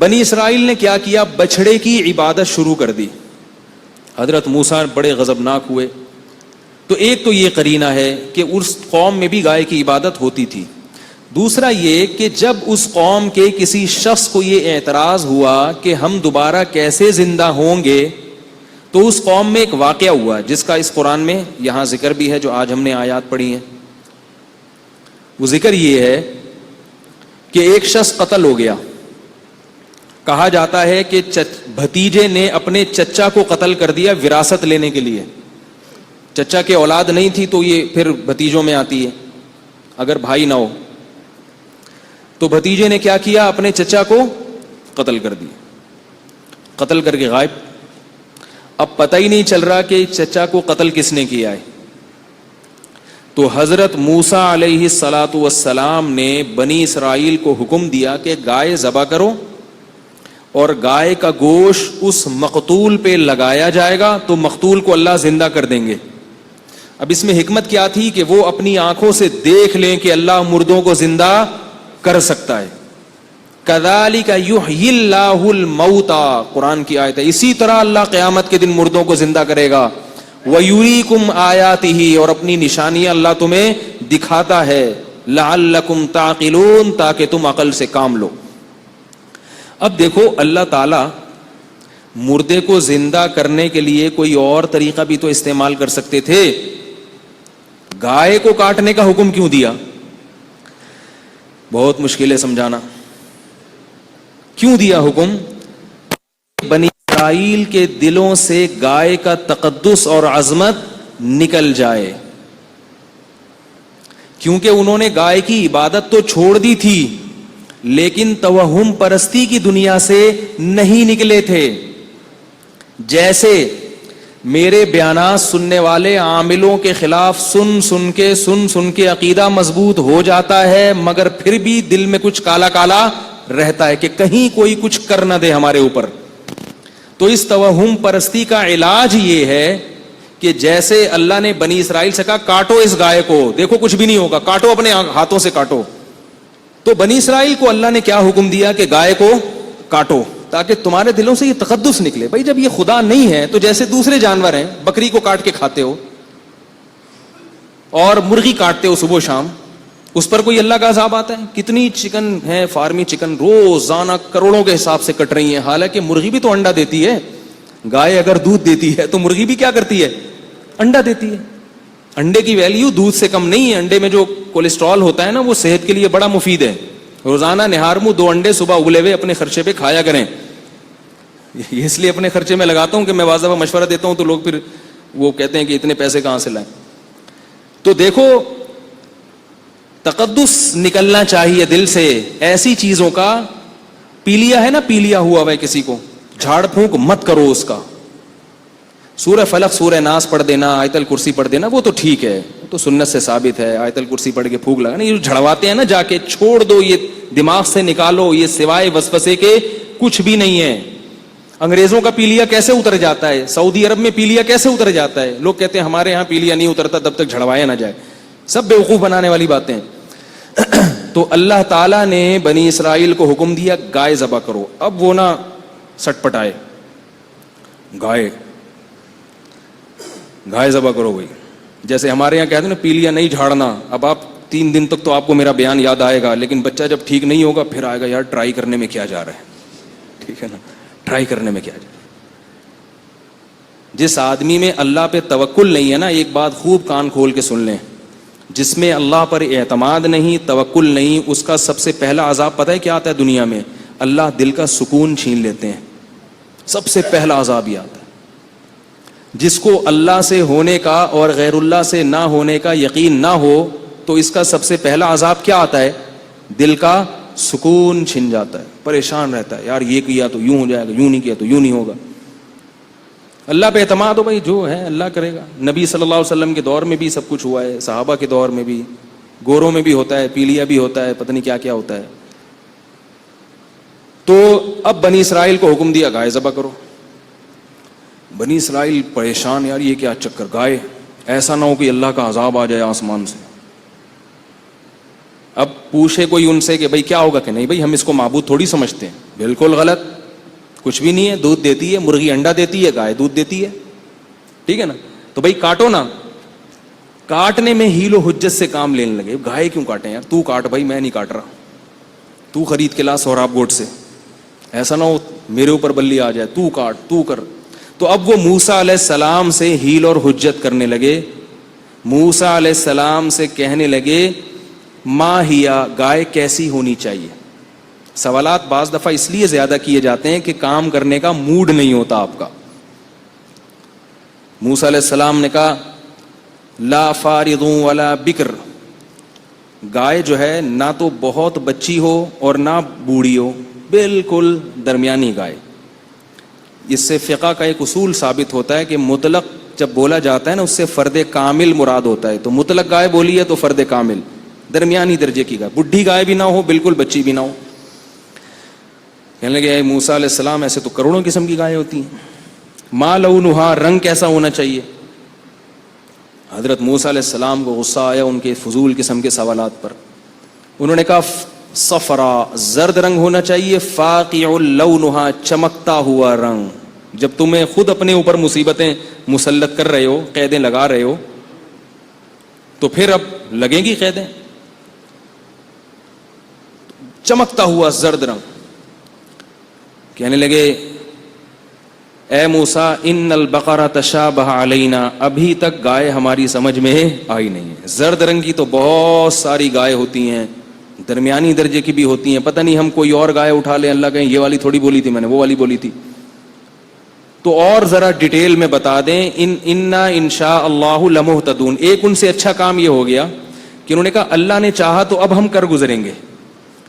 بنی اسرائیل نے کیا کیا؟ بچھڑے کی عبادت شروع کر دی. حضرت موسیٰ بڑے غضبناک ہوئے. تو ایک تو یہ قرینہ ہے کہ اس قوم میں بھی گائے کی عبادت ہوتی تھی. دوسرا یہ کہ جب اس قوم کے کسی شخص کو یہ اعتراض ہوا کہ ہم دوبارہ کیسے زندہ ہوں گے، تو اس قوم میں ایک واقعہ ہوا جس کا اس قرآن میں یہاں ذکر بھی ہے جو آج ہم نے آیات پڑھی ہیں. وہ ذکر یہ ہے کہ ایک شخص قتل ہو گیا. کہا جاتا ہے کہ بھتیجے نے اپنے چچا کو قتل کر دیا وراثت لینے کے لیے. چچا کے اولاد نہیں تھی تو یہ پھر بھتیجوں میں آتی ہے اگر بھائی نہ ہو. تو بھتیجے نے کیا کیا؟ اپنے چچا کو قتل کر دیا، قتل کر کے غائب. اب پتہ ہی نہیں چل رہا کہ چچا کو قتل کس نے کیا ہے. تو حضرت موسیٰ علیہ الصلاۃ والسلام نے بنی اسرائیل کو حکم دیا کہ گائے ذبح کرو اور گائے کا گوشت اس مقتول پہ لگایا جائے گا تو مقتول کو اللہ زندہ کر دیں گے. اب اس میں حکمت کیا تھی کہ وہ اپنی آنکھوں سے دیکھ لیں کہ اللہ مردوں کو زندہ کر سکتا ہے. کذالک یحیی اللہ الموتى، قرآن کی آیت ہے. اسی طرح اللہ قیامت کے دن مردوں کو زندہ کرے گا. وَيُرِيكُمْ آیاتہ، اور اپنی نشانیاں اللہ تمہیں دکھاتا ہے. لعلکم تعقلون، تاکہ تم عقل سے کام لو. اب دیکھو اللہ تعالی مردے کو زندہ کرنے کے لیے کوئی اور طریقہ بھی تو استعمال کر سکتے تھے. گائے کو کاٹنے کا حکم کیوں دیا؟ بہت مشکل ہے سمجھانا. کیوں دیا حکم؟ بنی اسرائیل کے دلوں سے گائے کا تقدس اور عظمت نکل جائے، کیونکہ انہوں نے گائے کی عبادت تو چھوڑ دی تھی لیکن توہم پرستی کی دنیا سے نہیں نکلے تھے. جیسے میرے بیانات سننے والے عاملوں کے خلاف سن کے عقیدہ مضبوط ہو جاتا ہے، مگر پھر بھی دل میں کچھ کالا کالا رہتا ہے کہ کہیں کوئی کچھ کر نہ دے ہمارے اوپر. تو اس توہم پرستی کا علاج یہ ہے کہ جیسے اللہ نے بنی اسرائیل سے کہا کاٹو اس گائے کو، دیکھو کچھ بھی نہیں ہوگا، کاٹو اپنے ہاتھوں سے کاٹو. تو بنی اسرائیل کو اللہ نے کیا حکم دیا کہ گائے کو کاٹو تاکہ تمہارے دلوں سے یہ تقدس نکلے. بھائی جب یہ خدا نہیں ہے تو جیسے دوسرے جانور ہیں، بکری کو کاٹ کے کھاتے ہو اور مرغی کاٹتے ہو صبح شام، اس پر کوئی اللہ کا عذاب آتا ہے؟ کتنی چکن ہے، فارمی چکن روزانہ کروڑوں کے حساب سے کٹ رہی ہیں، حالانکہ مرغی بھی تو انڈا دیتی ہے. گائے اگر دودھ دیتی ہے تو مرغی بھی کیا کرتی ہے؟ انڈا دیتی ہے. انڈے کی ویلیو دودھ سے کم نہیں ہے. انڈے میں جو کولیسٹرول ہوتا ہے نا وہ صحت کے لیے بڑا مفید ہے. روزانہ نہار منہ 2 انڈے صبح ابلے ہوئے اپنے خرچے پہ کھایا کریں. اس لیے اپنے خرچے میں لگاتا ہوں کہ میں واضح مشورہ دیتا ہوں تو لوگ پھر وہ کہتے ہیں کہ اتنے پیسے کہاں سے لائیں. تو دیکھو تقدس نکلنا چاہیے دل سے. ایسی چیزوں کا پیلیا ہے نا، پیلیا ہوا ہے کسی کو، جھاڑ پھونک مت کرو اس کا. سورہ فلق سورہ ناس پڑھ دینا، آیت الکرسی پڑھ دینا وہ تو ٹھیک ہے، وہ تو سنت سے ثابت ہے. آیت الکرسی پڑھ کے پھونک لگانا، یہ جو جھڑواتے ہیں نا جا کے، چھوڑ دو، یہ دماغ سے نکالو. یہ سوائے وسوسے کے کچھ بھی نہیں ہے. انگریزوں کا پیلیا کیسے اتر جاتا ہے؟ سعودی عرب میں پیلیا کیسے اتر جاتا ہے؟ لوگ کہتے ہیں ہمارے ہاں پیلیا نہیں اترتا جب تک جھڑوایا نہ جائے. سب بیوقوف بنانے والی باتیں ہیں. تو اللہ تعالیٰ نے بنی اسرائیل کو حکم دیا گائے ذبح کرو. اب وہ نہ سٹ پٹائے، گائے ذبح کرو. بھائی جیسے ہمارے یہاں کہتے ہیں نا پیلیا نہیں جھاڑنا. اب آپ 3 دن تک تو آپ کو میرا بیان یاد آئے گا، لیکن بچہ جب ٹھیک نہیں ہوگا پھر آئے گا یار ٹرائی کرنے میں کیا جا رہا ہے. ٹھیک ہے نا، ٹرائی کرنے میں کیا جا رہا ہے. جس آدمی میں اللہ پہ توکل نہیں ہے نا، ایک بات خوب کان کھول کے سن لیں، جس میں اللہ پر اعتماد نہیں، توکل نہیں، اس کا سب سے پہلا عذاب پتہ ہے کیا آتا ہے دنیا میں؟ اللہ دل کا سکون چھین لیتے ہیں. سب سے پہلا عذاب یہ آتا ہے. جس کو اللہ سے ہونے کا اور غیر اللہ سے نہ ہونے کا یقین نہ ہو تو اس کا سب سے پہلا عذاب کیا آتا ہے؟ دل کا سکون چھن جاتا ہے، پریشان رہتا ہے، یار یہ کیا تو یوں ہو جائے گا، یوں نہیں کیا تو یوں نہیں ہوگا. اللہ پہ اعتماد ہو بھائی، جو ہے اللہ کرے گا. نبی صلی اللہ علیہ وسلم کے دور میں بھی سب کچھ ہوا ہے، صحابہ کے دور میں بھی، گوروں میں بھی ہوتا ہے، پیلیا بھی ہوتا ہے، پتہ نہیں کیا کیا ہوتا ہے. تو اب بنی اسرائیل کو حکم دیا گائے ذبح کرو. بنی اسرائیل پریشان، یار یہ کیا چکر، گائے، ایسا نہ ہو کہ اللہ کا عذاب آ جائے آسمان سے. اب پوچھے کوئی ان سے کہ بھائی کیا ہوگا، کہ نہیں بھائی ہم اس کو معبود تھوڑی سمجھتے ہیں، بالکل غلط, کچھ بھی نہیں ہے. دودھ دیتی ہے, مرغی انڈا دیتی ہے, گائے دودھ دیتی ہے, ٹھیک ہے نا. تو بھائی کاٹو نا, کاٹنے میں ہیل و حجت سے کام لینے لگے. گائے کیوں کاٹیں یار, تو کاٹ بھائی, میں نہیں کاٹ رہا, تو خرید کے لا سوراب گوٹ سے, ایسا نہ ہو میرے اوپر بلی آ جائے, تو کاٹ, تو کر. تو اب وہ موسیٰ علیہ السلام سے ہیل اور حجت کرنے لگے. موسیٰ علیہ السلام سے کہنے لگے ما ہیا, گائے کیسی ہونی چاہیے. سوالات بعض دفعہ اس لیے زیادہ کیے جاتے ہیں کہ کام کرنے کا موڈ نہیں ہوتا آپ کا. موسیٰ علیہ السلام نے کہا لا فارض ولا بکر, گائے جو ہے نہ تو بہت بچی ہو اور نہ بوڑھی ہو, بالکل درمیانی گائے. اس سے فقہ کا ایک اصول ثابت ہوتا ہے کہ مطلق جب بولا جاتا ہے نا, اس سے فرد کامل مراد ہوتا ہے. تو مطلق گائے بولی ہے تو فرد کامل, درمیانی درجے کی گائے, بڈھی گائے بھی نہ ہو, بالکل بچی بھی نہ ہو. کہنے لگے اے موسیٰ علیہ السلام, ایسے تو کروڑوں قسم کی گائیں ہوتی ہیں. ما لونہا, رنگ کیسا ہونا چاہیے. حضرت موسیٰ علیہ السلام کو غصہ آیا ان کے فضول قسم کے سوالات پر. انہوں نے کہا صفرا, زرد رنگ ہونا چاہیے, فاقع لونہا, چمکتا ہوا رنگ. جب تمہیں خود اپنے اوپر مصیبتیں مسلط کر رہے ہو, قیدیں لگا رہے ہو, تو پھر اب لگیں گی قیدیں. چمکتا ہوا زرد رنگ. کہنے لگے اے موسیٰ ان البقرہ تشابہ علینا, ابھی تک گائے ہماری سمجھ میں آئی نہیں ہے. زرد رنگ کی تو بہت ساری گائے ہوتی ہیں, درمیانی درجے کی بھی ہوتی ہیں, پتہ نہیں ہم کوئی اور گائے اٹھا لیں, اللہ کہیں یہ والی تھوڑی بولی تھی میں نے, وہ والی بولی تھی. تو اور ذرا ڈیٹیل میں بتا دیں. انا انشاء اللہ لمہتدون. ایک ان سے اچھا کام یہ ہو گیا کہ انہوں نے کہا اللہ نے چاہا تو اب ہم کر گزریں گے.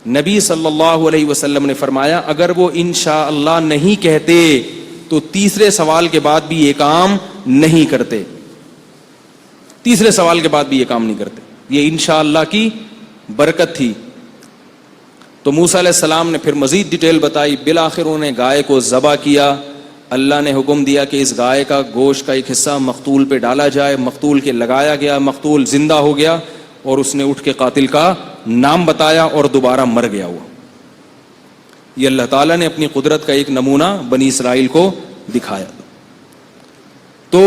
نبی صلی اللہ علیہ وسلم نے فرمایا اگر وہ انشاء اللہ نہیں کہتے تو تیسرے سوال کے بعد بھی یہ کام نہیں کرتے. تیسرے سوال کے بعد بھی یہ کام نہیں کرتے. یہ انشاءاللہ کی برکت تھی. تو موسیٰ علیہ السلام نے پھر مزید ڈیٹیل بتائی. بالآخر انہوں نے گائے کو ذبح کیا. اللہ نے حکم دیا کہ اس گائے کا گوشت کا ایک حصہ مقتول پہ ڈالا جائے. مقتول کے لگایا گیا, مقتول زندہ ہو گیا اور اس نے اٹھ کے قاتل کا نام بتایا اور دوبارہ مر گیا وہ. یہ اللہ تعالیٰ نے اپنی قدرت کا ایک نمونہ بنی اسرائیل کو دکھایا. تو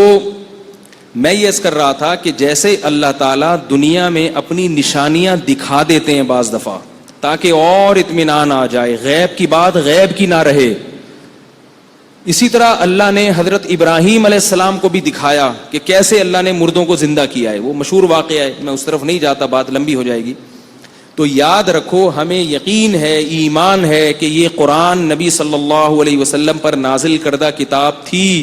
میں یہ عرض کر رہا تھا کہ جیسے اللہ تعالیٰ دنیا میں اپنی نشانیاں دکھا دیتے ہیں بعض دفعہ تاکہ اور اطمینان آ جائے, غیب کی بات غیب کی نہ رہے, اسی طرح اللہ نے حضرت ابراہیم علیہ السلام کو بھی دکھایا کہ کیسے اللہ نے مردوں کو زندہ کیا ہے. وہ مشہور واقعہ ہے, میں اس طرف نہیں جاتا, بات لمبی ہو جائے گی. تو یاد رکھو, ہمیں یقین ہے, ایمان ہے کہ یہ قرآن نبی صلی اللہ علیہ وسلم پر نازل کردہ کتاب تھی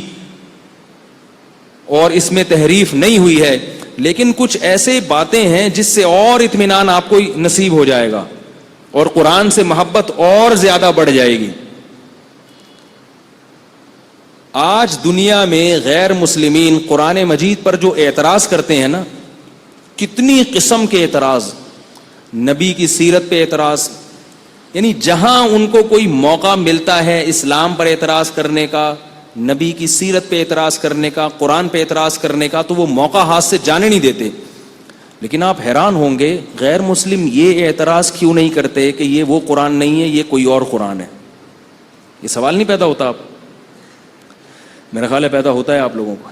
اور اس میں تحریف نہیں ہوئی ہے, لیکن کچھ ایسے باتیں ہیں جس سے اور اطمینان آپ کو نصیب ہو جائے گا اور قرآن سے محبت اور زیادہ بڑھ جائے گی. آج دنیا میں غیر مسلمین قرآن مجید پر جو اعتراض کرتے ہیں نا, کتنی قسم کے اعتراض, نبی کی سیرت پہ اعتراض, یعنی جہاں ان کو کوئی موقع ملتا ہے اسلام پر اعتراض کرنے کا, نبی کی سیرت پہ اعتراض کرنے کا, قرآن پہ اعتراض کرنے کا, تو وہ موقع ہاتھ سے جانے نہیں دیتے. لیکن آپ حیران ہوں گے غیر مسلم یہ اعتراض کیوں نہیں کرتے کہ یہ وہ قرآن نہیں ہے, یہ کوئی اور قرآن ہے. یہ سوال نہیں پیدا ہوتا. آپ میرا خیال ہے پیدا ہوتا ہے آپ لوگوں کو.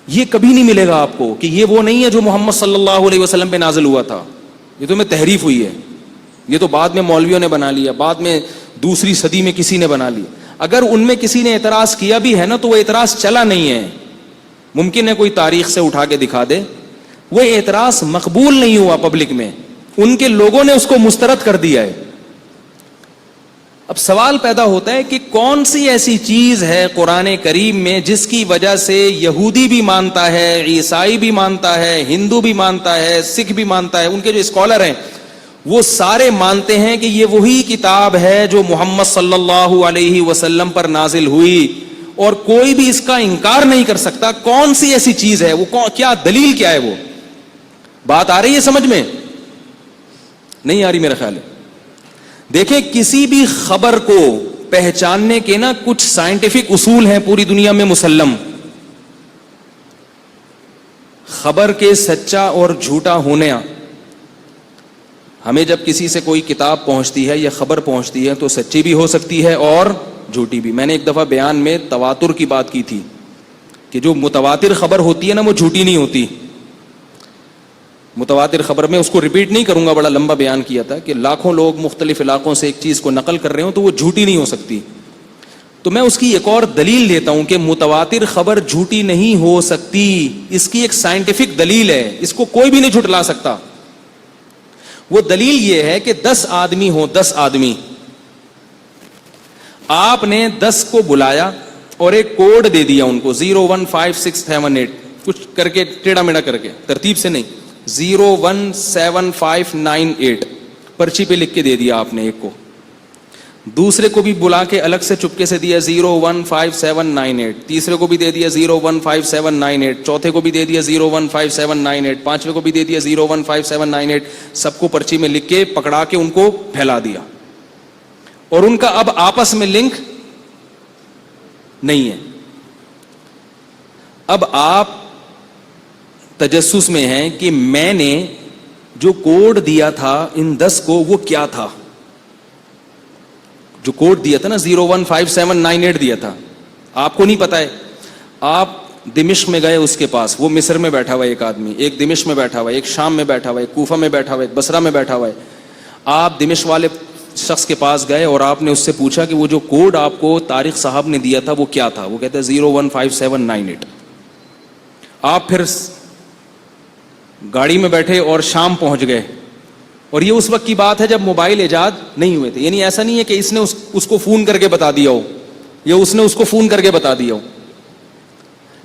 یہ کبھی نہیں ملے گا آپ کو کہ یہ وہ نہیں ہے جو محمد صلی اللہ علیہ وسلم پہ نازل ہوا تھا, یہ تو میں تحریف ہوئی ہے, یہ تو بعد میں مولویوں نے بنا لیا, بعد میں دوسری صدی میں کسی نے بنا لیا. اگر ان میں کسی نے اعتراض کیا بھی ہے نا تو وہ اعتراض چلا نہیں ہے. ممکن ہے کوئی تاریخ سے اٹھا کے دکھا دے, وہ اعتراض مقبول نہیں ہوا پبلک میں, ان کے لوگوں نے اس کو مسترد کر دیا ہے. اب سوال پیدا ہوتا ہے کہ کون سی ایسی چیز ہے قرآن کریم میں جس کی وجہ سے یہودی بھی مانتا ہے, عیسائی بھی مانتا ہے, ہندو بھی مانتا ہے, سکھ بھی مانتا ہے, ان کے جو اسکالر ہیں وہ سارے مانتے ہیں کہ یہ وہی کتاب ہے جو محمد صلی اللہ علیہ وسلم پر نازل ہوئی, اور کوئی بھی اس کا انکار نہیں کر سکتا. کون سی ایسی چیز ہے وہ, کیا دلیل کیا ہے وہ؟ بات آ رہی ہے سمجھ میں؟ نہیں آ رہی میرا خیال ہے. دیکھیں کسی بھی خبر کو پہچاننے کے نا کچھ سائنٹیفک اصول ہیں پوری دنیا میں مسلم. خبر کے سچا اور جھوٹا ہونے, ہمیں جب کسی سے کوئی کتاب پہنچتی ہے یا خبر پہنچتی ہے تو سچی بھی ہو سکتی ہے اور جھوٹی بھی. میں نے ایک دفعہ بیان میں تواتر کی بات کی تھی کہ جو متواتر خبر ہوتی ہے نا وہ جھوٹی نہیں ہوتی. متواتر خبر میں اس کو ریپیٹ نہیں کروں گا, بڑا لمبا بیان کیا تھا کہ لاکھوں لوگ مختلف علاقوں سے ایک چیز کو نقل کر رہے ہوں تو وہ جھوٹی نہیں ہو سکتی. تو میں اس کی ایک اور دلیل دیتا ہوں کہ متواتر خبر جھوٹی نہیں ہو سکتی. اس کی ایک سائنٹیفک دلیل ہے, اس کو کوئی بھی نہیں جھٹلا سکتا. وہ دلیل یہ ہے کہ 10 آدمی ہوں, 10 آدمی, آپ نے 10 کو بلایا اور ایک کوڈ دے دیا ان کو 015678, کچھ کر کے ٹیڑھا میڑھا کر کے, ترتیب سے نہیں, 017598 پرچی پہ لکھ کے دے دیا آپ نے ایک کو. دوسرے کو بھی بلا کے الگ سے چپکے سے دیا 015798, تیسرے کو بھی دے دیا 015798, چوتھے کو بھی دے دیا 015798, پانچویں کو بھی دے دیا 015798. سب کو پرچی میں لکھ کے پکڑا کے ان کو پھیلا دیا, اور ان کا اب آپس میں لنک نہیں ہے. اب آپ تجسس میں ہیں کہ میں نے جو کوڈ دیا تھا ان 10 کو وہ کیا تھا. جو کوڈ دیا تھا نا 015798 دیا تھا, آپ کو نہیں پتا ہے. آپ دمشق میں گئے اس کے پاس, وہ مصر میں بیٹھا ہوا ہے ایک آدمی, ایک دمشق میں بیٹھا ہوا ہے, ایک شام میں بیٹھا ہوا ہے, ایک کوفہ میں بیٹھا ہوا ہے, ایک بصرہ میں بیٹھا ہوا ہے. آپ دمشق والے شخص کے پاس گئے اور آپ نے اس سے پوچھا کہ وہ جو کوڈ آپ کو طارق صاحب نے دیا تھا وہ کیا تھا. وہ کہتا ہے 015798. آپ پھر گاڑی میں بیٹھے اور شام پہنچ گئے, اور یہ اس وقت کی بات ہے جب موبائل ایجاد نہیں ہوئے تھے. یعنی ایسا نہیں ہے کہ اس نے اس کو فون کر کے بتا دیا ہو یا اس نے اس کو فون کر کے بتا دیا ہو.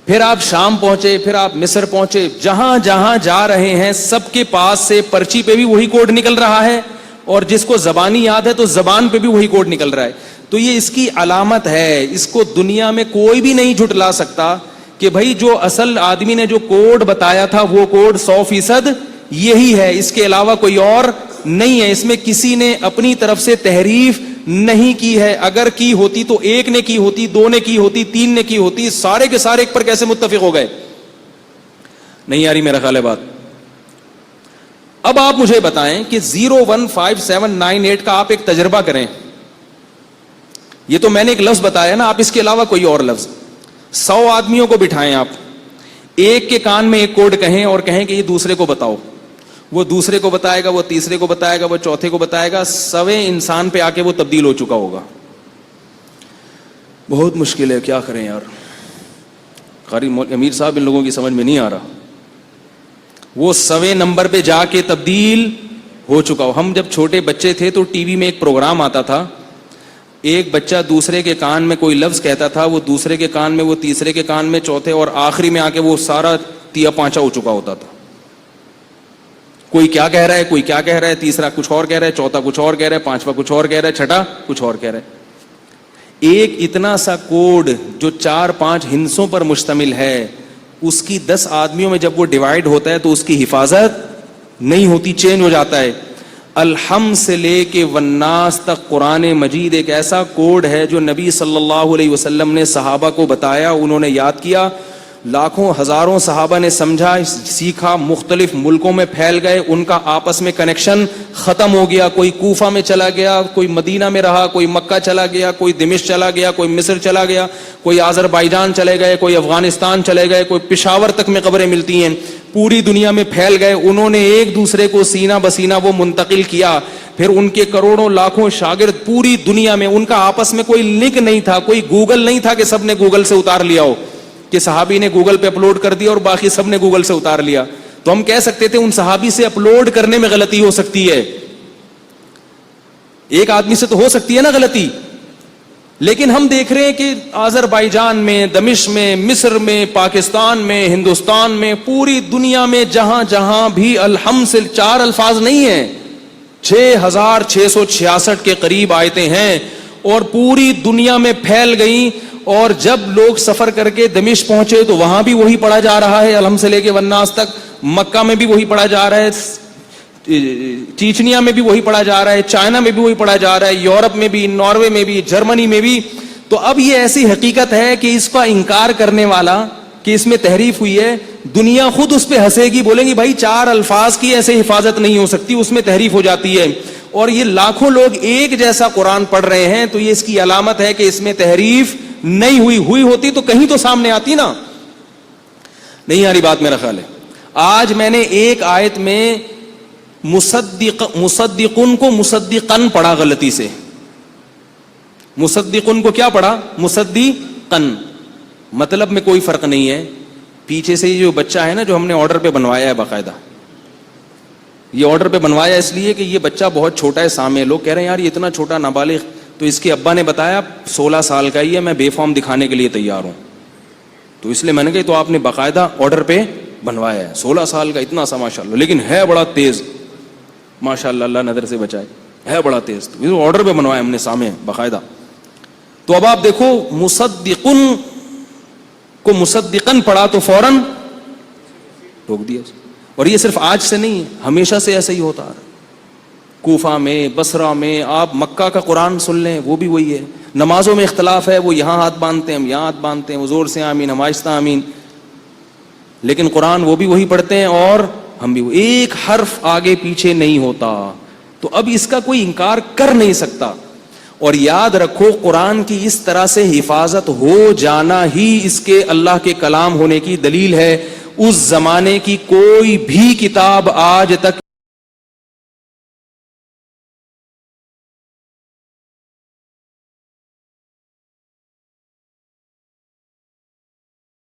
پھر آپ شام پہنچے, پھر آپ مصر پہنچے, جہاں جہاں جا رہے ہیں سب کے پاس سے پرچی پہ بھی وہی کوڈ نکل رہا ہے, اور جس کو زبانی یاد ہے تو زبان پہ بھی وہی کوڈ نکل رہا ہے. تو یہ اس کی علامت ہے, اس کو دنیا میں کوئی بھی نہیں جھٹلا سکتا کہ بھائی جو اصل آدمی نے جو کوڈ بتایا تھا وہ کوڈ 100% یہی ہے, اس کے علاوہ کوئی اور نہیں ہے. اس میں کسی نے اپنی طرف سے تحریف نہیں کی ہے. اگر کی ہوتی تو ایک نے کی ہوتی, 2 نے کی ہوتی, 3 نے کی ہوتی, سارے کے سارے ایک پر کیسے متفق ہو گئے. نہیں آ رہی میرا خیال ہے بات. اب آپ مجھے بتائیں کہ 015798 کا آپ ایک تجربہ کریں. یہ تو میں نے ایک لفظ بتایا نا, آپ اس کے علاوہ کوئی اور لفظ. 100 آدمیوں کو بٹھائیں آپ, ایک کے کان میں ایک کوڈ کہیں اور کہیں کہ یہ دوسرے کو بتاؤ. وہ دوسرے کو بتائے گا, وہ تیسرے کو بتائے گا, وہ چوتھے کو بتائے گا. 100 انسان پہ آ کے وہ تبدیل ہو چکا ہوگا. بہت مشکل ہے, کیا کریں یار. قاری امیر صاحب ان لوگوں کی سمجھ میں نہیں آ رہا. وہ 100 نمبر پہ جا کے تبدیل ہو چکا ہو. ہم جب چھوٹے بچے تھے تو ٹی وی میں ایک پروگرام آتا تھا, ایک بچہ دوسرے کے کان میں کوئی لفظ کہتا تھا, وہ دوسرے کے کان میں, وہ تیسرے کے کان میں, چوتھے, اور آخری میں آ کے وہ سارا تیا پانچا ہو چکا ہوتا تھا. کوئی کیا کہہ رہا ہے, کوئی کیا کہہ رہا ہے, تیسرا کچھ اور کہہ رہا ہے, چوتھا کچھ اور کہہ رہا ہے, پانچواں کچھ اور کہہ رہا ہے, چھٹا کچھ اور کہہ رہا ہے. ایک اتنا سا کوڈ جو 4-5 ہندسوں پر مشتمل ہے, اس کی 10 آدمیوں میں جب وہ ڈیوائیڈ ہوتا ہے تو اس کی حفاظت نہیں ہوتی, چینج ہو جاتا ہے. الحم سے لے کے والناس تک قرآن مجید ایک ایسا کوڈ ہے جو نبی صلی اللہ علیہ وسلم نے صحابہ کو بتایا, انہوں نے یاد کیا, لاکھوں ہزاروں صحابہ نے سمجھا, سیکھا, مختلف ملکوں میں پھیل گئے, ان کا آپس میں کنیکشن ختم ہو گیا. کوئی کوفہ میں چلا گیا, کوئی مدینہ میں رہا, کوئی مکہ چلا گیا, کوئی دمشق چلا گیا, کوئی مصر چلا گیا, کوئی آذربائیجان چلے گئے, کوئی افغانستان چلے گئے, کوئی پشاور تک میں قبریں ملتی ہیں, پوری دنیا میں پھیل گئے. انہوں نے ایک دوسرے کو سینہ بسینہ وہ منتقل کیا. پھر ان کے کروڑوں لاکھوں شاگرد پوری دنیا میں, ان کا آپس میں کوئی لنک نہیں تھا, کوئی گوگل نہیں تھا کہ سب نے گوگل سے اتار لیا ہو, کہ صحابی نے گوگل پہ اپلوڈ کر دیا اور باقی سب نے گوگل سے اتار لیا. تو ہم کہہ سکتے تھے ان صحابی سے اپلوڈ کرنے میں غلطی ہو سکتی ہے, ایک آدمی سے تو ہو سکتی ہے نا غلطی, لیکن ہم دیکھ رہے ہیں کہ آذربائیجان میں, دمشق میں, مصر میں, پاکستان میں, ہندوستان میں, پوری دنیا میں جہاں جہاں بھی الحمد سے 4 الفاظ نہیں ہیں, 6666 کے قریب آیتیں ہیں, اور پوری دنیا میں پھیل گئیں. اور جب لوگ سفر کر کے دمشق پہنچے تو وہاں بھی وہی پڑھا جا رہا ہے, الحمد سے لے کے والناس تک. مکہ میں بھی وہی پڑھا جا رہا ہے, چیچنیا میں بھی وہی پڑھا جا رہا ہے, چائنا میں بھی وہی پڑھا جا رہا ہے, یورپ میں بھی, ناروے میں بھی, جرمنی میں بھی. تو اب یہ ایسی حقیقت ہے کہ اس کا انکار کرنے والا کہ اس میں تحریف ہوئی ہے, دنیا خود اس پہ ہنسے گی, بولیں گی بھائی 4 الفاظ کی ایسے حفاظت نہیں ہو سکتی, اس میں تحریف ہو جاتی ہے. اور یہ لاکھوں لوگ ایک جیسا قرآن پڑھ رہے ہیں, تو یہ اس کی علامت ہے کہ اس میں تحریف نہیں ہوئی ہوتی تو کہیں تو سامنے آتی نا. نہیں آ رہی بات میرا خیال ہے. آج میں نے ایک آیت میں مصدقن کو مصدقن پڑھا غلطی سے. مصدقن کو کیا پڑھا؟ مصدقن. مطلب میں کوئی فرق نہیں ہے. پیچھے سے یہ جو بچہ ہے نا, جو ہم نے آرڈر پہ بنوایا ہے باقاعدہ, یہ آرڈر پہ بنوایا اس لیے کہ یہ بچہ بہت چھوٹا ہے. سامنے لوگ کہہ رہے ہیں یار یہ اتنا چھوٹا نابالغ, تو اس کے ابا نے بتایا 16 سال کا ہی ہے, میں بے فارم دکھانے کے لیے تیار ہوں. تو اس لیے میں نے کہا تو آپ نے باقاعدہ آرڈر پہ بنوایا ہے. 16 سال کا اتنا سا ماشاءاللہ, لیکن ہے بڑا تیز ماشاءاللہ, اللہ نظر سے بچائے, ہے بڑا تیز. تو آرڈر پہ بنوایا ہم نے سامنے باقاعدہ. تو اب آپ دیکھو مصدقن کو مصدقن پڑھا تو فوراً روک دیا. اور یہ صرف آج سے نہیں ہے, ہمیشہ سے ایسا ہی ہوتا ہے. کوفہ میں, بصرہ میں, آپ مکہ کا قرآن سن لیں وہ بھی وہی ہے. نمازوں میں اختلاف ہے, وہ یہاں ہاتھ باندھتے ہیں, ہم یہاں ہاتھ باندھتے ہیں, وہ زور سے آمین, ہم آہستہ آمین, لیکن قرآن وہ بھی وہی پڑھتے ہیں اور ہم بھی. ایک حرف آگے پیچھے نہیں ہوتا. تو اب اس کا کوئی انکار کر نہیں سکتا. اور یاد رکھو قرآن کی اس طرح سے حفاظت ہو جانا ہی اس کے اللہ کے کلام ہونے کی دلیل ہے. اس زمانے کی کوئی بھی کتاب آج تک